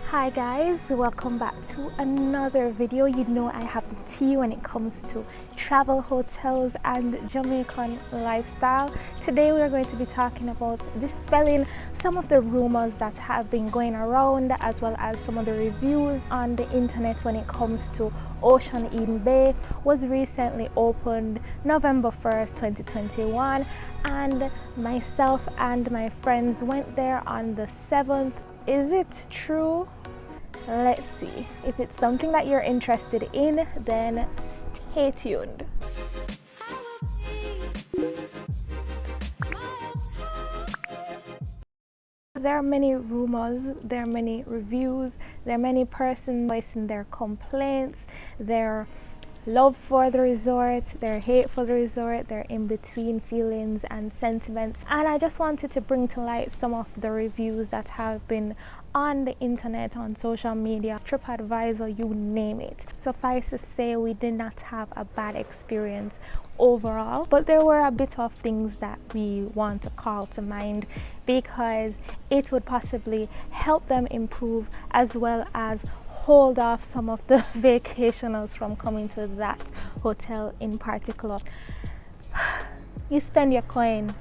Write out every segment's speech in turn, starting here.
Hi guys, welcome back to another video. You know I have the tea when it comes to travel, hotels and Jamaican lifestyle. Today we are going to be talking about dispelling some of the rumors that have been going around, as well as some of the reviews on the internet when it comes to Ocean Eden Bay. Was recently opened November 1st 2021, and myself and my friends went there on the 7th. Is it true? Let's see. If it's something that you're interested in, then stay tuned. There are many rumors, there are many reviews, there are many persons voicing their complaints, their love for the resort, their hate for the resort, their in-between feelings and sentiments. And I just wanted to bring to light some of the reviews that have been on the internet, on social media, TripAdvisor, you name it. Suffice to say, we did not have a bad experience overall, but there were a bit of things that we want to call to mind because it would possibly help them improve, as well as hold off some of the vacationers from coming to that hotel in particular. You spend your coin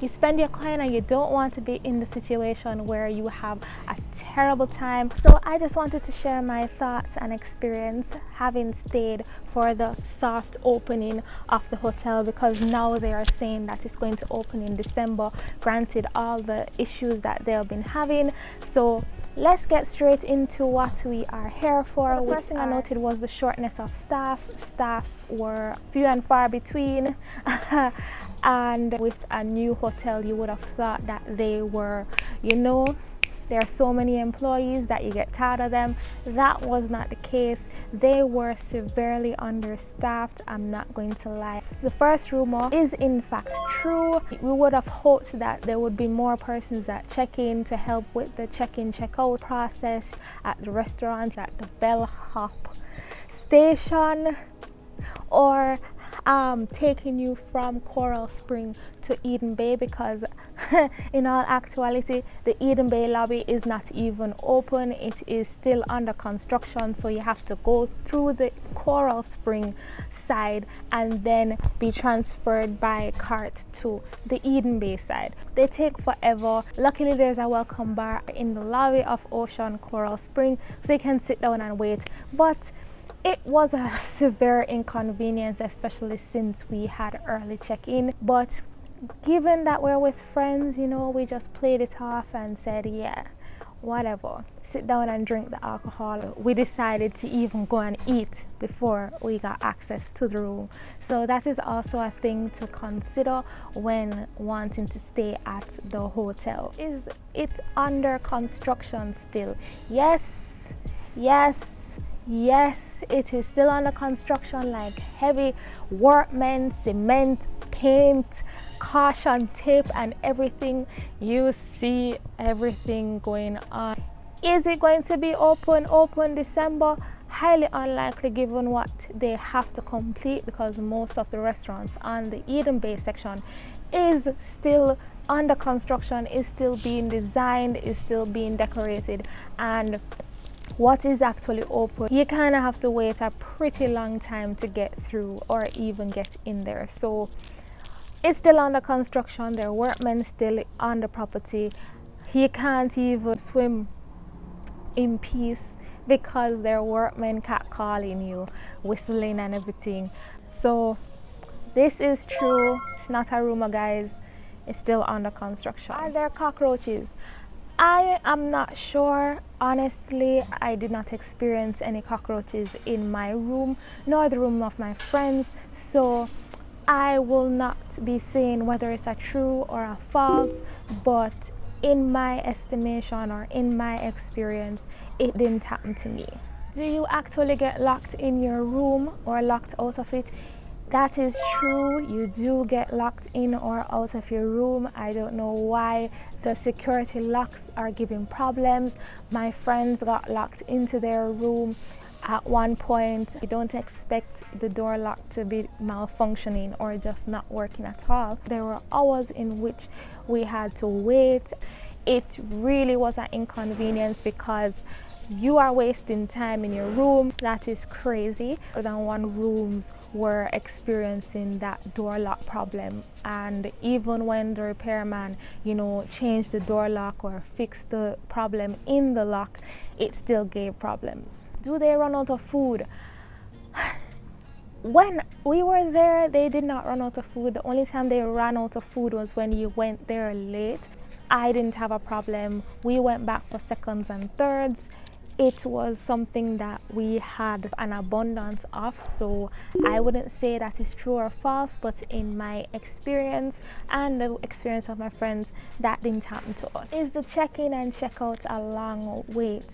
and you don't want to be in the situation where you have a terrible time. So I just wanted to share my thoughts and experience having stayed for the soft opening of the hotel, because now they are saying that it's going to open in December, granted all the issues that they have been having. So let's get straight into what we are here for. The first thing I noted was the shortness of staff. Staff were few and far between. And with a new hotel, you would have thought that they were, there are so many employees that you get tired of them. That was not the case. They were severely understaffed, I'm not going to lie. The first rumor is in fact true. We would have hoped that there would be more persons at check-in to help with the check-in, check-out process at the restaurant, at the bellhop station, or taking you from Coral Spring to Eden Bay, because in all actuality the Eden Bay lobby is not even open. It is still under construction, so you have to go through the Coral Spring side and then be transferred by cart to the Eden Bay side. They take forever. Luckily there's a welcome bar in the lobby of Ocean Coral Spring, so you can sit down and wait, but it was a severe inconvenience, especially since we had early check-in. But given that we're with friends, we just played it off and said, yeah, whatever, sit down and drink the alcohol. We decided to even go and eat before we got access to the room. So that is also a thing to consider when wanting to stay at the hotel. Is it under construction still? Yes, it is still under construction, like heavy workmen, cement, paint, caution tape and everything. You see everything going on. Is it going to be open December? Highly unlikely, given what they have to complete, because most of the restaurants on the Eden Bay section is still under construction, is still being designed, is still being decorated, and what is actually open, you kind of have to wait a pretty long time to get through or even get in there. So it's still under construction. There are workmen still on the property. You can't even swim in peace because there are workmen catcalling you, whistling and everything. So this is true. It's not a rumor, guys. It's still under construction. Are there cockroaches? I am not sure. Honestly, I did not experience any cockroaches in my room, nor the room of my friends. So I will not be saying whether it's a true or a false, but in my estimation or in my experience, it didn't happen to me. Do you actually get locked in your room or locked out of it? That is true. You do get locked in or out of your room. I don't know why the security locks are giving problems. My friends got locked into their room at one point. You don't expect the door lock to be malfunctioning or just not working at all. There were hours in which we had to wait. it really was an inconvenience because you are wasting time in your room. That is crazy. More than one rooms were experiencing that door lock problem, and even when the repairman, you know, changed the door lock or fixed the problem in the lock, it still gave problems. Do they run out of food? When we were there, they did not run out of food. The only time they ran out of food was when you went there late. I didn't have a problem. We went back for seconds and thirds. It was something that we had an abundance of, so I wouldn't say that is true or false, but in my experience and the experience of my friends, that didn't happen to us. Is the check-in and check-out a long wait?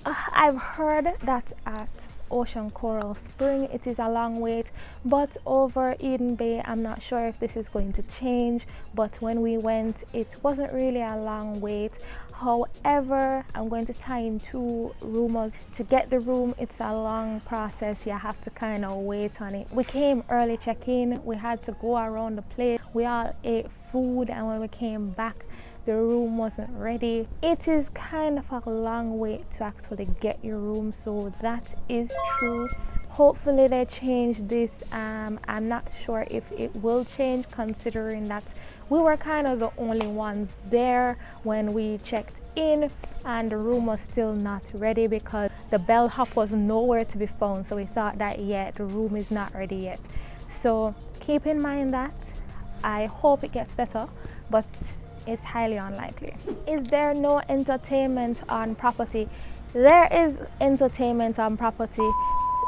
I've heard that at Ocean Coral Spring it is a long wait, but over Eden Bay I'm not sure if this is going to change, but when we went it wasn't really a long wait. However, I'm going to tie in two rumors. To get the room, it's a long process. You have to kind of wait on it. We came early check-in. We had to go around the place. We all ate food, and when we came back, the room wasn't ready. It is kind of a long wait to actually get your room, so that is true. Hopefully they change this. I'm not sure if it will change, considering that we were kind of the only ones there when we checked in, and the room was still not ready because the bellhop was nowhere to be found. So we thought that, yeah, the room is not ready yet. So keep in mind that. I hope it gets better, but it's highly unlikely. Is there no entertainment on property? There is entertainment on property.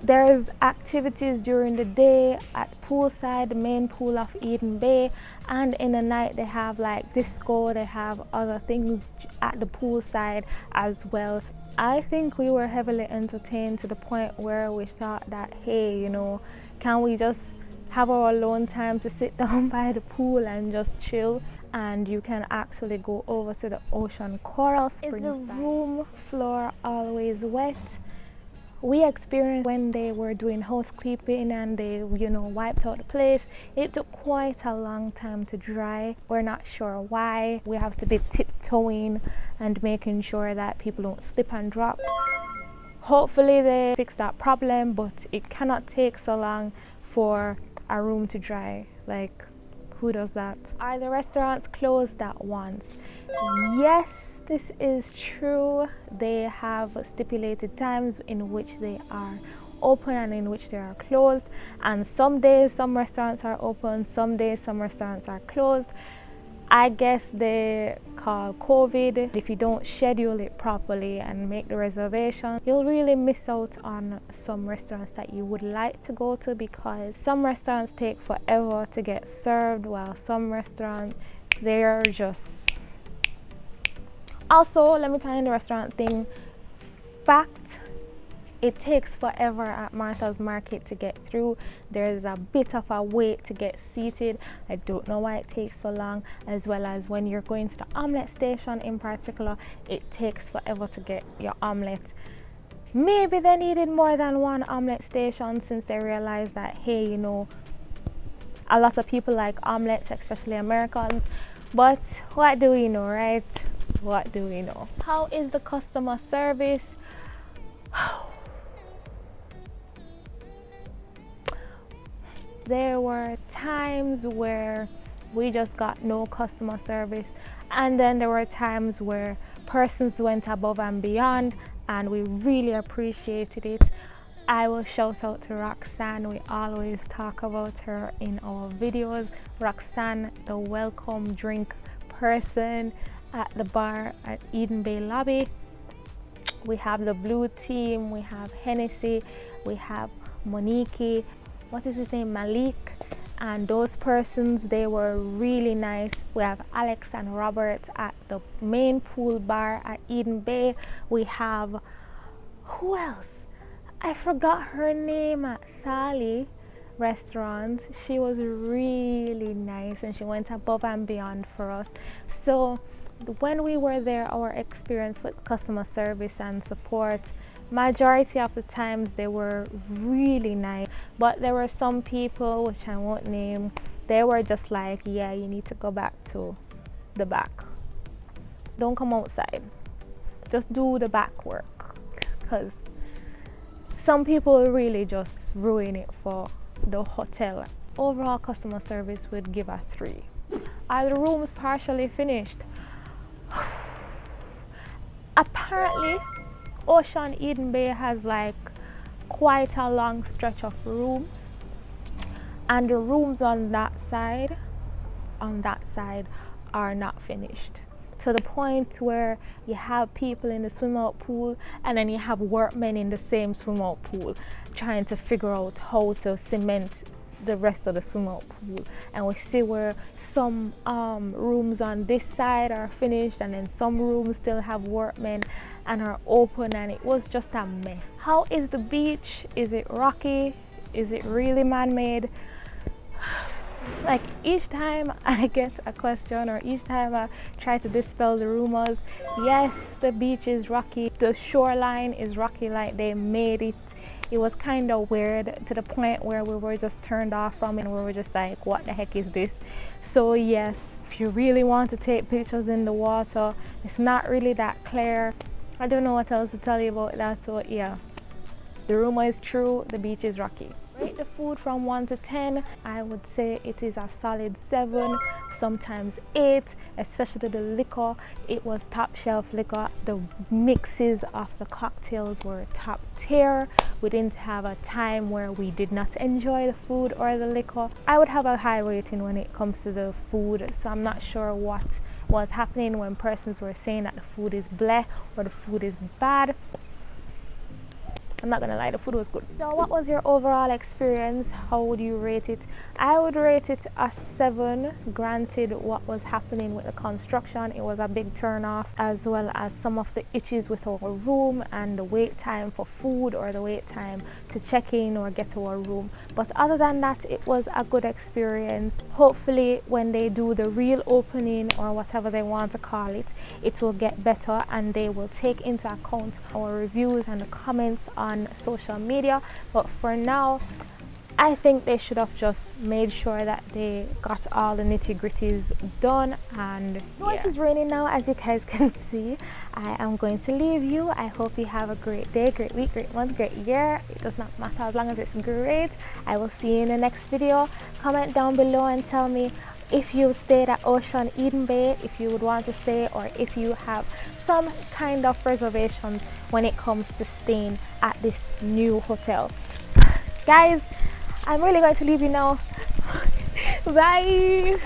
There's activities during the day at poolside, the main pool of Eden Bay, and in the night they have like disco, they have other things at the poolside as well. I think we were heavily entertained to the point where we thought that, hey, you know, can we just have our alone time to sit down by the pool and just chill? And you can actually go over to the Ocean Coral Spring. Is the room floor always wet? We experienced when they were doing housekeeping and they, you know, wiped out the place, it took quite a long time to dry. We're not sure why. We have to be tiptoeing and making sure that people don't slip and drop. Hopefully they fix that problem, but it cannot take so long for a room to dry. Like, who does that? Are the restaurants closed at once? Yes, this is true. They have stipulated times in which they are open and in which they are closed, and some days some restaurants are open, some days some restaurants are closed. I guess they call COVID. If you don't schedule it properly and make the reservation, you'll really miss out on some restaurants that you would like to go to, because some restaurants take forever to get served, while some restaurants, they're just... Also, let me tell you the restaurant thing. Fact, it takes forever at Martha's Market to get through. There's a bit of a wait to get seated. I don't know why it takes so long, as well as when you're going to the omelette station in particular, it takes forever to get your omelette. Maybe they needed more than one omelette station, since they realized that, hey, you know, a lot of people like omelettes, especially Americans. But what do we know, right? What do we know? How is the customer service? There were times where we just got no customer service, and then there were times where persons went above and beyond, and we really appreciated it. I will shout out to Roxanne. We always talk about her in our videos. Roxanne, the welcome drink person at the bar at Eden Bay Lobby. We have the blue team, we have Hennessy, we have Monique, what is his name, Malik, and those persons, they were really nice. We have Alex and Robert at the main pool bar at Eden Bay. We have, who else? I forgot her name, at Sally restaurant. She was really nice and she went above and beyond for us. So when we were there, our experience with customer service and support, majority of the times they were really nice, but there were some people, which I won't name, they were just like, yeah, you need to go back to the back. don't come outside. Just do the back work, because some people really just ruin it for the hotel. Overall customer service would give a 3. Are the rooms partially finished? Apparently, Ocean Eden Bay has like quite a long stretch of rooms, and the rooms on that side are not finished, to the point where you have people in the swim out pool and then you have workmen in the same swim out pool trying to figure out how to cement the rest of the swim out pool. And we see where some rooms on this side are finished and then some rooms still have workmen and are open, and it was just a mess. How is the beach? Is it rocky? Is it really man-made? Like, each time I get a question or each time I try to dispel the rumors, yes, the beach is rocky, the shoreline is rocky, like they made it. It was kind of weird, to the point where we were just turned off from it and we were just like, what the heck is this? So yes, if you really want to take pictures in the water, it's not really that clear. I don't know what else to tell you about that. So yeah, the rumor is true, the beach is rocky. Rate the food from 1 to 10. I would say it is a solid 7, sometimes 8, especially the liquor. It was top shelf liquor. The mixes of the cocktails were top tier. We didn't have a time where we did not enjoy the food or the liquor. I would have a high rating when it comes to the food, so I'm not sure what was happening when persons were saying that the food is bleh or the food is bad. I'm not gonna lie, the food was good. So what was your overall experience? How would you rate it? I would rate it a 7. Granted, what was happening with the construction, it was a big turn off, as well as some of the issues with our room and the wait time for food or the wait time to check in or get to our room. But other than that, it was a good experience. Hopefully when they do the real opening, or whatever they want to call it, it will get better and they will take into account our reviews and the comments on social media. But for now, I think they should have just made sure that they got all the nitty-gritties done. And so yeah. It is raining now, as you guys can see. I am going to leave you. I hope you have a great day, great week, great month, great year. It does not matter as long as it's great. I will see you in the next video. Comment down below and tell me if you stayed at Ocean Eden Bay, if you would want to stay, or if you have some kind of reservations when it comes to staying at this new hotel. Guys, I'm really going to leave you now. Bye.